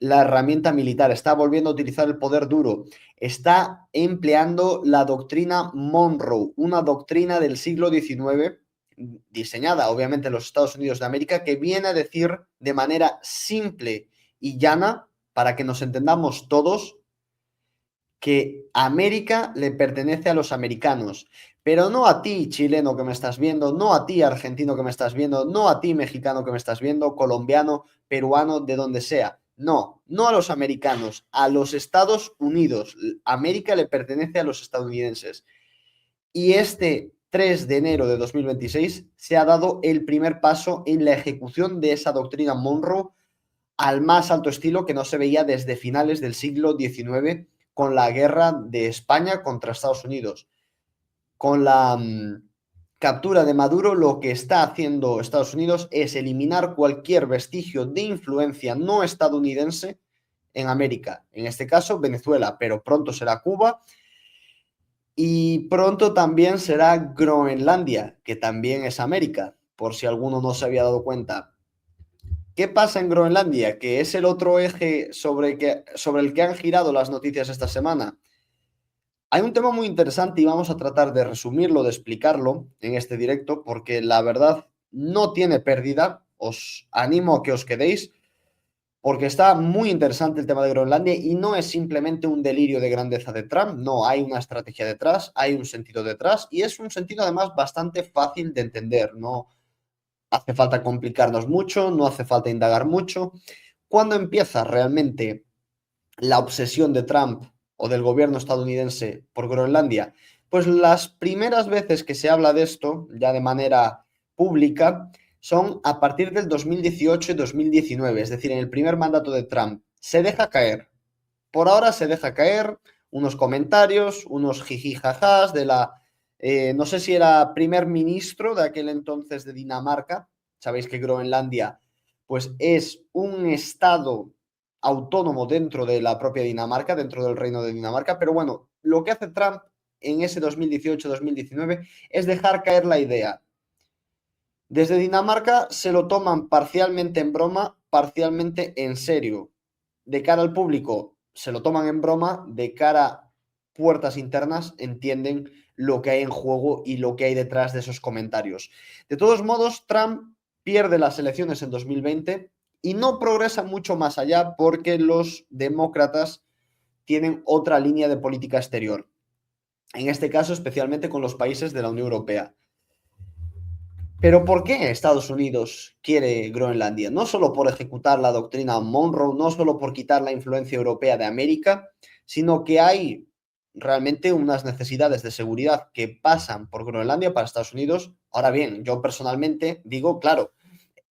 la herramienta militar, está volviendo a utilizar el poder duro, está empleando la doctrina Monroe, una doctrina del siglo XIX, diseñada obviamente en los Estados Unidos de América, que viene a decir de manera simple y llana, para que nos entendamos todos, que América le pertenece a los americanos, pero no a ti, chileno que me estás viendo, no a ti, argentino que me estás viendo, no a ti, mexicano que me estás viendo, colombiano, peruano, de donde sea. No, no a los americanos, a los Estados Unidos. América le pertenece a los estadounidenses. Y este 3 de enero de 2026 se ha dado el primer paso en la ejecución de esa doctrina Monroe al más alto estilo que no se veía desde finales del siglo XIX con la guerra de España contra Estados Unidos. Con la captura de Maduro, lo que está haciendo Estados Unidos es eliminar cualquier vestigio de influencia no estadounidense en América. En este caso, Venezuela, pero pronto será Cuba y pronto también será Groenlandia, que también es América, por si alguno no se había dado cuenta. ¿Qué pasa en Groenlandia? Que es el otro eje sobre el que han girado las noticias esta semana. Hay un tema muy interesante y vamos a tratar de resumirlo, de explicarlo en este directo, porque la verdad no tiene pérdida. Os animo a que os quedéis, porque está muy interesante el tema de Groenlandia y no es simplemente un delirio de grandeza de Trump, no, hay una estrategia detrás, hay un sentido detrás y es un sentido además bastante fácil de entender, no hace falta complicarnos mucho, no hace falta indagar mucho. ¿Cuándo empieza realmente la obsesión de Trump o del gobierno estadounidense por Groenlandia? Pues las primeras veces que se habla de esto, ya de manera pública, son a partir del 2018 y 2019, es decir, en el primer mandato de Trump. Se deja caer. Por ahora se deja caer unos comentarios, unos jijijajás de la no sé si era primer ministro de aquel entonces de Dinamarca. Sabéis que Groenlandia pues es un estado autónomo dentro de la propia Dinamarca, dentro del reino de Dinamarca, pero bueno, lo que hace Trump en ese 2018-2019 es dejar caer la idea. Desde Dinamarca se lo toman parcialmente en broma, parcialmente en serio. De cara al público se lo toman en broma, de cara a puertas internas entienden lo que hay en juego y lo que hay detrás de esos comentarios. De todos modos, Trump pierde las elecciones en 2020 y no progresa mucho más allá porque los demócratas tienen otra línea de política exterior. En este caso, especialmente con los países de la Unión Europea. Pero ¿por qué Estados Unidos quiere Groenlandia? No solo por ejecutar la doctrina Monroe, no solo por quitar la influencia europea de América, sino que hay realmente unas necesidades de seguridad que pasan por Groenlandia para Estados Unidos. Ahora bien, yo personalmente digo, claro,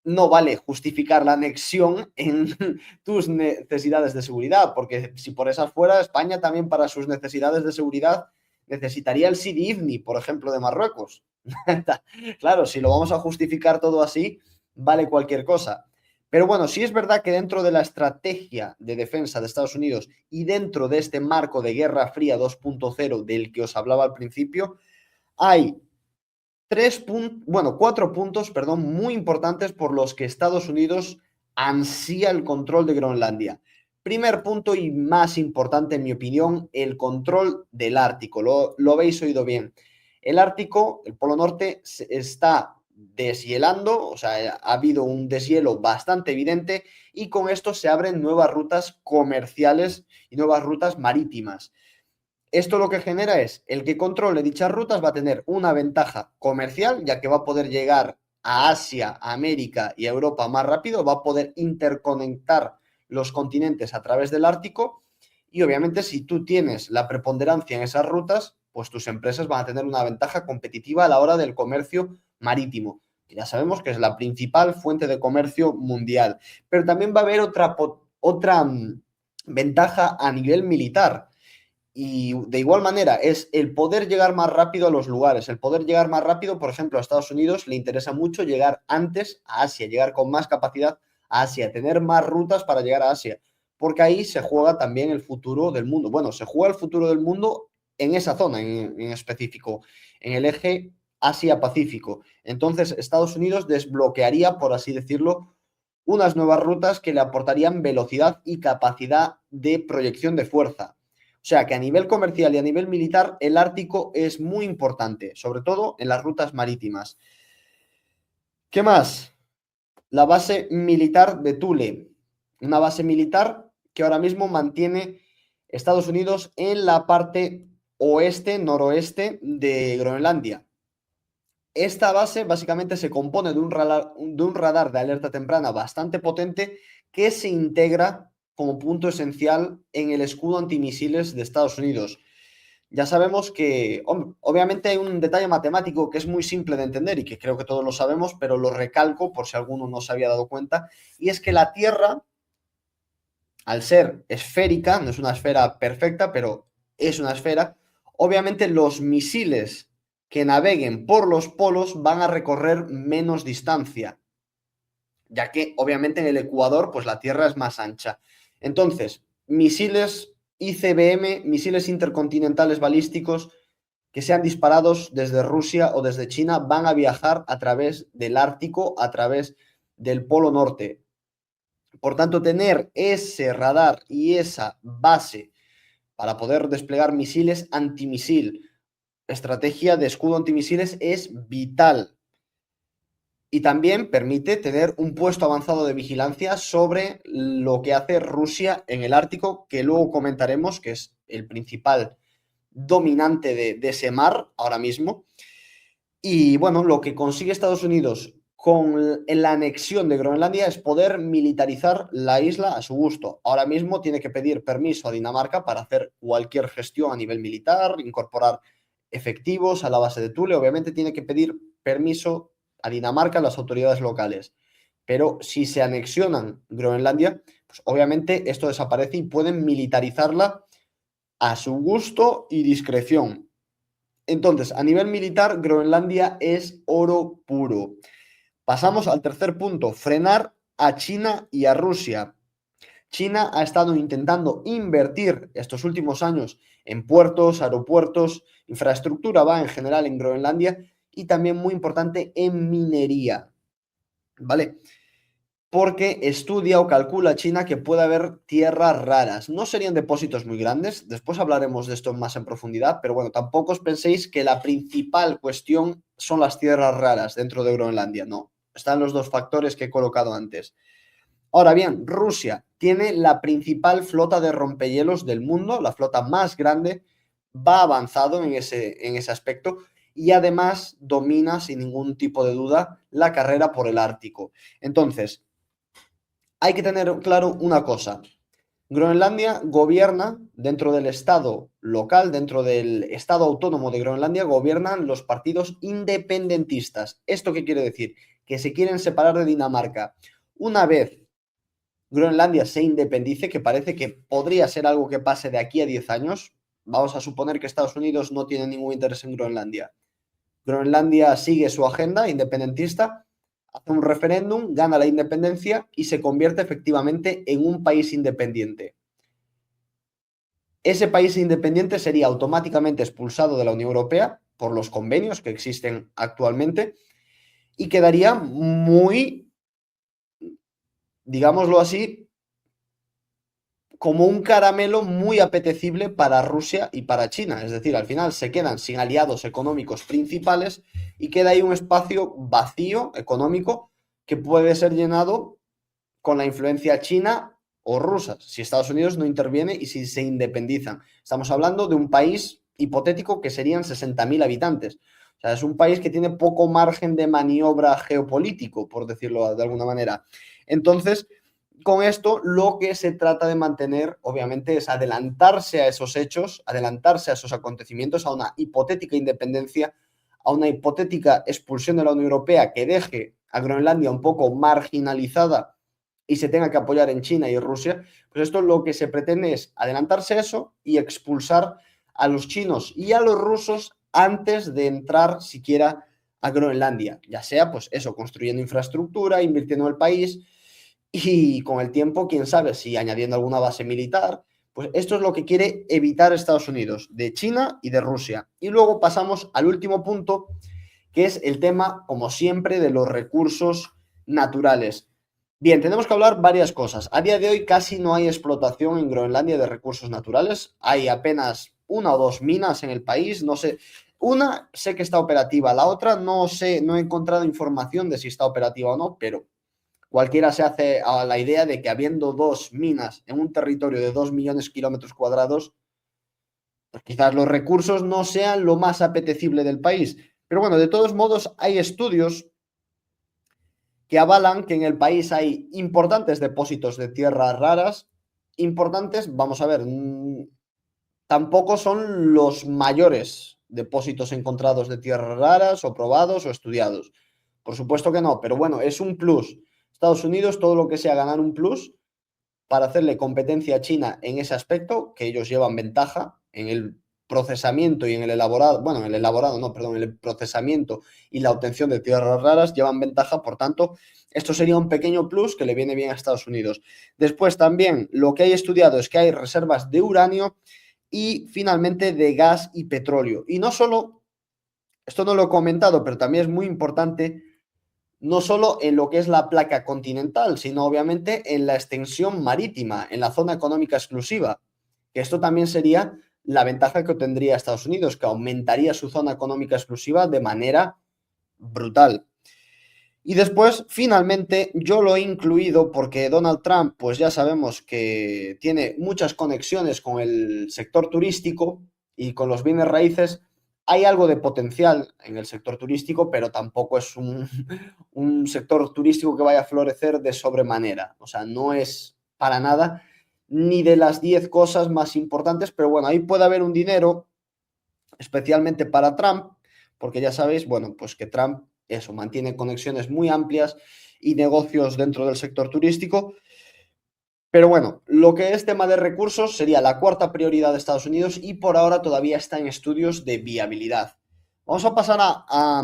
no vale justificar la anexión en tus necesidades de seguridad, porque si por esas fuera, España también para sus necesidades de seguridad necesitaría el Sidi Ifni, por ejemplo, de Marruecos. Claro, si lo vamos a justificar todo así, vale cualquier cosa. Pero bueno, sí es verdad que dentro de la estrategia de defensa de Estados Unidos y dentro de este marco de Guerra Fría 2.0 del que os hablaba al principio, hay 4 puntos, perdón, muy importantes por los que Estados Unidos ansía el control de Groenlandia. Primer punto y más importante, en mi opinión, el control del Ártico. Lo habéis oído bien. El Ártico, el Polo Norte, se está deshielando, o sea, ha habido un deshielo bastante evidente y con esto se abren nuevas rutas comerciales y nuevas rutas marítimas. Esto lo que genera es, el que controle dichas rutas va a tener una ventaja comercial, ya que va a poder llegar a Asia, a América y a Europa más rápido, va a poder interconectar los continentes a través del Ártico y obviamente si tú tienes la preponderancia en esas rutas, pues tus empresas van a tener una ventaja competitiva a la hora del comercio marítimo, que ya sabemos que es la principal fuente de comercio mundial. Pero también va a haber otra ventaja a nivel militar. Y de igual manera, es el poder llegar más rápido a los lugares, el poder llegar más rápido, por ejemplo, a Estados Unidos le interesa mucho llegar antes a Asia, llegar con más capacidad a Asia, tener más rutas para llegar a Asia, porque ahí se juega también el futuro del mundo. Bueno, se juega el futuro del mundo en esa zona en específico, en el eje Asia-Pacífico. Entonces, Estados Unidos desbloquearía, por así decirlo, unas nuevas rutas que le aportarían velocidad y capacidad de proyección de fuerza. O sea que a nivel comercial y a nivel militar, el Ártico es muy importante, sobre todo en las rutas marítimas. ¿Qué más? La base militar de Thule, una base militar que ahora mismo mantiene Estados Unidos en la parte oeste, noroeste de Groenlandia. Esta base básicamente se compone de un radar de alerta temprana bastante potente que se integra como punto esencial en el escudo antimisiles de Estados Unidos. Ya sabemos que, obviamente hay un detalle matemático que es muy simple de entender y que creo que todos lo sabemos, pero lo recalco por si alguno no se había dado cuenta, y es que la Tierra, al ser esférica, no es una esfera perfecta, pero es una esfera, obviamente los misiles que naveguen por los polos van a recorrer menos distancia, ya que obviamente en el ecuador pues la Tierra es más ancha. Entonces, misiles ICBM, misiles intercontinentales balísticos que sean disparados desde Rusia o desde China van a viajar a través del Ártico, a través del Polo Norte. Por tanto, tener ese radar y esa base para poder desplegar misiles antimisil, estrategia de escudo antimisiles es vital. Y también permite tener un puesto avanzado de vigilancia sobre lo que hace Rusia en el Ártico, que luego comentaremos, que es el principal dominante de ese mar ahora mismo. Y bueno, lo que consigue Estados Unidos con la anexión de Groenlandia es poder militarizar la isla a su gusto. Ahora mismo tiene que pedir permiso a Dinamarca para hacer cualquier gestión a nivel militar, incorporar efectivos a la base de Thule. Obviamente tiene que pedir permiso a Dinamarca, a las autoridades locales. Pero si se anexionan Groenlandia, pues obviamente esto desaparece y pueden militarizarla a su gusto y discreción. Entonces, a nivel militar, Groenlandia es oro puro. Pasamos al tercer punto, frenar a China y a Rusia. China ha estado intentando invertir estos últimos años en puertos, aeropuertos, infraestructura va en general en Groenlandia y también muy importante en minería. ¿Vale? Porque estudia o calcula China que puede haber tierras raras. No serían depósitos muy grandes, después hablaremos de esto más en profundidad, pero bueno, tampoco os penséis que la principal cuestión son las tierras raras dentro de Groenlandia, no. Están los dos factores que he colocado antes. Ahora bien, Rusia tiene la principal flota de rompehielos del mundo, la flota más grande, va avanzado en ese aspecto y además domina sin ningún tipo de duda la carrera por el Ártico. Entonces, hay que tener claro una cosa. Groenlandia gobierna dentro del Estado local, dentro del Estado autónomo de Groenlandia, gobiernan los partidos independentistas. ¿Esto qué quiere decir? Que se quieren separar de Dinamarca. Una vez Groenlandia se independice, que parece que podría ser algo que pase de aquí a 10 años, vamos a suponer que Estados Unidos no tiene ningún interés en Groenlandia. Groenlandia sigue su agenda independentista, hace un referéndum, gana la independencia y se convierte efectivamente en un país independiente. Ese país independiente sería automáticamente expulsado de la Unión Europea por los convenios que existen actualmente y quedaría muy, digámoslo así, como un caramelo muy apetecible para Rusia y para China. Es decir, al final se quedan sin aliados económicos principales y queda ahí un espacio vacío económico que puede ser llenado con la influencia china o rusa, si Estados Unidos no interviene y si se independizan. Estamos hablando de un país hipotético que serían 60.000 habitantes. O sea, es un país que tiene poco margen de maniobra geopolítico, por decirlo de alguna manera. Entonces, con esto lo que se trata de mantener, obviamente, es adelantarse a esos hechos, adelantarse a esos acontecimientos, a una hipotética independencia, a una hipotética expulsión de la Unión Europea que deje a Groenlandia un poco marginalizada y se tenga que apoyar en China y Rusia, pues esto lo que se pretende es adelantarse a eso y expulsar a los chinos y a los rusos antes de entrar siquiera a Groenlandia, ya sea pues eso, construyendo infraestructura, invirtiendo en el país y con el tiempo, quién sabe, si añadiendo alguna base militar, pues esto es lo que quiere evitar Estados Unidos, de China y de Rusia. Y luego pasamos al último punto, que es el tema, como siempre, de los recursos naturales. Bien, tenemos que hablar varias cosas. A día de hoy casi no hay explotación en Groenlandia de recursos naturales. Hay apenas una o dos minas en el país. No sé, una sé que está operativa, la otra no sé, no he encontrado información de si está operativa o no, pero cualquiera se hace a la idea de que habiendo dos minas en un territorio de 2 millones de kilómetros cuadrados, pues quizás los recursos no sean lo más apetecible del país. Pero bueno, de todos modos, hay estudios que avalan que en el país hay importantes depósitos de tierras raras. Importantes, vamos a ver, tampoco son los mayores depósitos encontrados de tierras raras o probados o estudiados. Por supuesto que no, pero bueno, es un plus. Estados Unidos, todo lo que sea ganar un plus para hacerle competencia a China en ese aspecto, que ellos llevan ventaja en el procesamiento y en el elaborado, bueno, en el elaborado, no, perdón, en el procesamiento y la obtención de tierras raras llevan ventaja, por tanto, esto sería un pequeño plus que le viene bien a Estados Unidos. Después también lo que hay estudiado es que hay reservas de uranio y finalmente de gas y petróleo. Y no solo, esto no lo he comentado, pero también es muy importante, no solo en lo que es la placa continental, sino obviamente en la extensión marítima, en la zona económica exclusiva, que esto también sería la ventaja que obtendría Estados Unidos, que aumentaría su zona económica exclusiva de manera brutal. Y después, finalmente, yo lo he incluido porque Donald Trump, pues ya sabemos que tiene muchas conexiones con el sector turístico y con los bienes raíces. Hay algo de potencial en el sector turístico, pero tampoco es un sector turístico que vaya a florecer de sobremanera. O sea, no es para nada ni de las 10 cosas más importantes, pero bueno, ahí puede haber un dinero especialmente para Trump, porque ya sabéis, bueno, pues que Trump eso mantiene conexiones muy amplias y negocios dentro del sector turístico. Pero bueno, lo que es tema de recursos sería la cuarta prioridad de Estados Unidos y por ahora todavía está en estudios de viabilidad. Vamos a pasar a